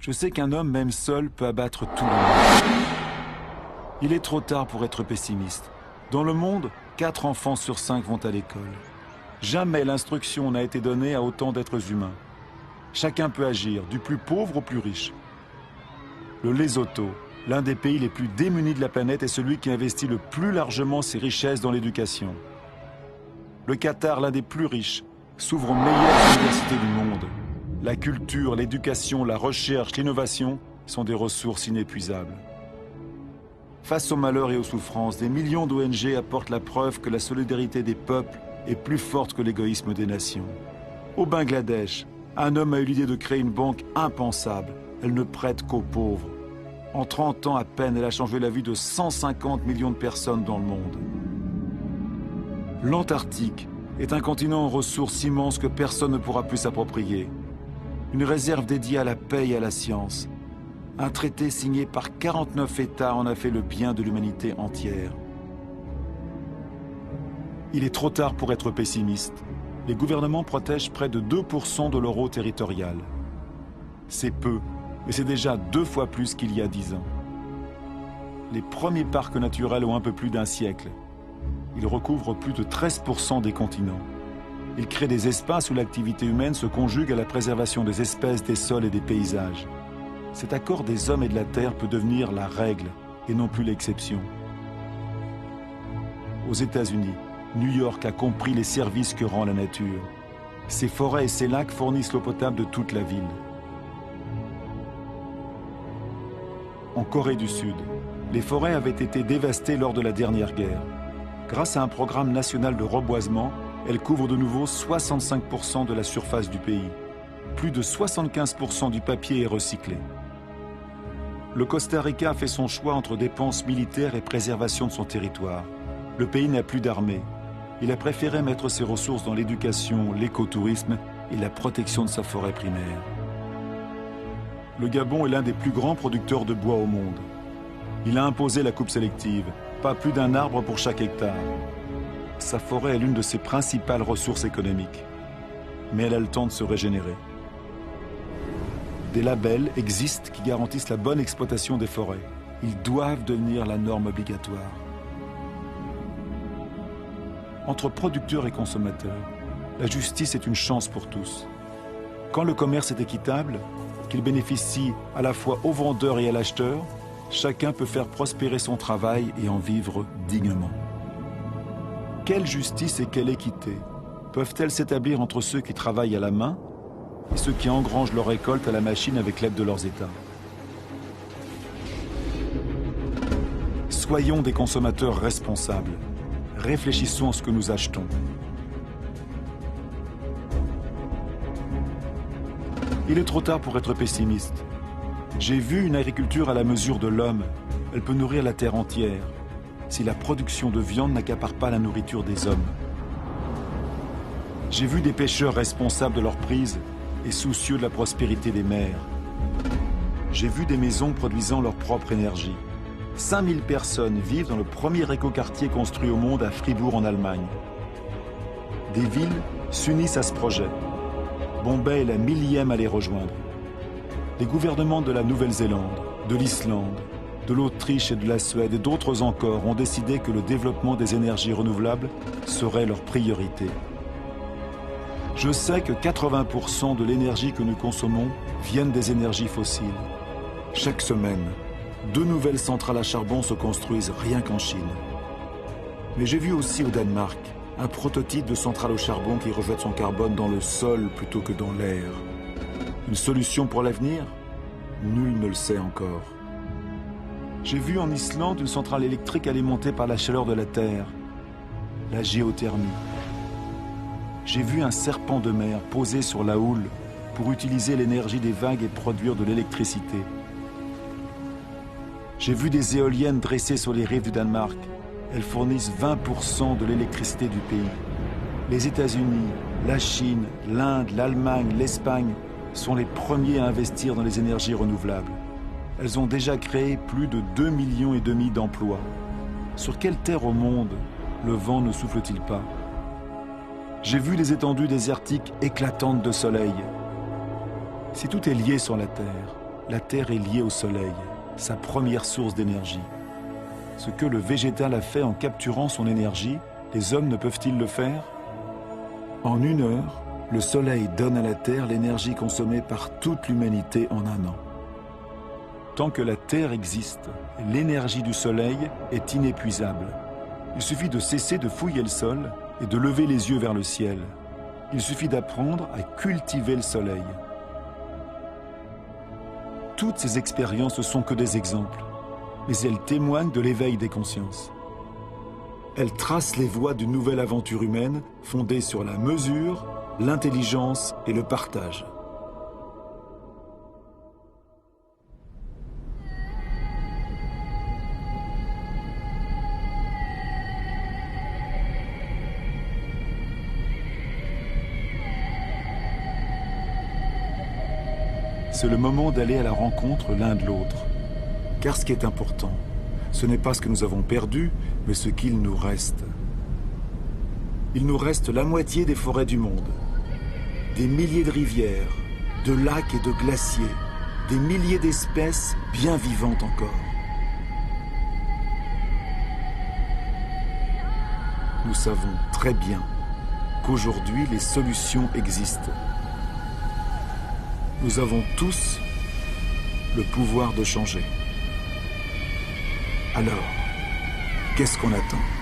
Je sais qu'un homme, même seul, peut abattre tout le monde. Il est trop tard pour être pessimiste. Dans le monde, 4 enfants sur 5 vont à l'école. Jamais l'instruction n'a été donnée à autant d'êtres humains. Chacun peut agir, du plus pauvre au plus riche. Le Lesotho, l'un des pays les plus démunis de la planète, est celui qui investit le plus largement ses richesses dans l'éducation. Le Qatar, l'un des plus riches, s'ouvre aux meilleures universités du monde. La culture, l'éducation, la recherche, l'innovation sont des ressources inépuisables. Face aux malheurs et aux souffrances, des millions d'ONG apportent la preuve que la solidarité des peuples est plus forte que l'égoïsme des nations. Au Bangladesh, un homme a eu l'idée de créer une banque impensable. Elle ne prête qu'aux pauvres. En 30 ans à peine, elle a changé la vie de 150 millions de personnes dans le monde. L'Antarctique est un continent aux ressources immenses que personne ne pourra plus s'approprier. Une réserve dédiée à la paix et à la science. Un traité signé par 49 États en a fait le bien de l'humanité entière. Il est trop tard pour être pessimiste. Les gouvernements protègent près de 2% de leur eau territoriale. C'est peu, mais c'est déjà 2 fois plus qu'il y a 10 ans. Les premiers parcs naturels ont un peu plus d'un siècle. Ils recouvrent plus de 13% des continents. Ils créent des espaces où l'activité humaine se conjugue à la préservation des espèces, des sols et des paysages. Cet accord des hommes et de la terre peut devenir la règle et non plus l'exception. Aux États-Unis, New York a compris les services que rend la nature. Ses forêts et ses lacs fournissent l'eau potable de toute la ville. En Corée du Sud, les forêts avaient été dévastées lors de la dernière guerre. Grâce à un programme national de reboisement, elles couvrent de nouveau 65% de la surface du pays. Plus de 75% du papier est recyclé. Le Costa Rica a fait son choix entre dépenses militaires et préservation de son territoire. Le pays n'a plus d'armée. Il a préféré mettre ses ressources dans l'éducation, l'écotourisme et la protection de sa forêt primaire. Le Gabon est l'un des plus grands producteurs de bois au monde. Il a imposé la coupe sélective, pas plus d'un arbre pour chaque hectare. Sa forêt est l'une de ses principales ressources économiques. Mais elle a le temps de se régénérer. Des labels existent qui garantissent la bonne exploitation des forêts. Ils doivent devenir la norme obligatoire. Entre producteurs et consommateurs, la justice est une chance pour tous. Quand le commerce est équitable, qu'il bénéficie à la fois au vendeur et à l'acheteur, chacun peut faire prospérer son travail et en vivre dignement. Quelle justice et quelle équité peuvent-elles s'établir entre ceux qui travaillent à la main et ceux qui engrangent leur récolte à la machine avec l'aide de leurs États? Soyons des consommateurs responsables. Réfléchissons à ce que nous achetons. Il est trop tard pour être pessimiste. J'ai vu une agriculture à la mesure de l'homme. Elle peut nourrir la terre entière, si la production de viande n'accapare pas la nourriture des hommes. J'ai vu des pêcheurs responsables de leur prise et soucieux de la prospérité des mers. J'ai vu des maisons produisant leur propre énergie. 5000 personnes vivent dans le premier écoquartier construit au monde à Fribourg en Allemagne. Des villes s'unissent à ce projet. Bombay est la 1000e à les rejoindre. Les gouvernements de la Nouvelle-Zélande, de l'Islande, de l'Autriche et de la Suède et d'autres encore ont décidé que le développement des énergies renouvelables serait leur priorité. Je sais que 80% de l'énergie que nous consommons viennent des énergies fossiles. Chaque semaine, 2 nouvelles centrales à charbon se construisent rien qu'en Chine. Mais j'ai vu aussi au Danemark un prototype de centrale au charbon qui rejette son carbone dans le sol plutôt que dans l'air. Une solution pour l'avenir? Nul ne le sait encore. J'ai vu en Islande une centrale électrique alimentée par la chaleur de la terre, la géothermie. J'ai vu un serpent de mer posé sur la houle pour utiliser l'énergie des vagues et produire de l'électricité. J'ai vu des éoliennes dressées sur les rives du Danemark. Elles fournissent 20% de l'électricité du pays. Les États-Unis, la Chine, l'Inde, l'Allemagne, l'Espagne sont les premiers à investir dans les énergies renouvelables. Elles ont déjà créé plus de 2,5 millions d'emplois. Sur quelle terre au monde le vent ne souffle-t-il pas? J'ai vu des étendues désertiques éclatantes de soleil. Si tout est lié sur la terre, la Terre est liée au Soleil, sa première source d'énergie. Ce que le végétal a fait en capturant son énergie, les hommes ne peuvent-ils le faire? En 1 heure, le Soleil donne à la Terre l'énergie consommée par toute l'humanité en 1 an. Tant que la Terre existe, l'énergie du Soleil est inépuisable. Il suffit de cesser de fouiller le sol et de lever les yeux vers le ciel. Il suffit d'apprendre à cultiver le Soleil. Toutes ces expériences ne sont que des exemples, mais elles témoignent de l'éveil des consciences. Elles tracent les voies d'une nouvelle aventure humaine fondée sur la mesure, l'intelligence et le partage. C'est le moment d'aller à la rencontre l'un de l'autre. Car ce qui est important, ce n'est pas ce que nous avons perdu, mais ce qu'il nous reste. Il nous reste la moitié des forêts du monde, des milliers de rivières, de lacs et de glaciers, des milliers d'espèces bien vivantes encore. Nous savons très bien qu'aujourd'hui les solutions existent. Nous avons tous le pouvoir de changer. Alors, qu'est-ce qu'on attend ?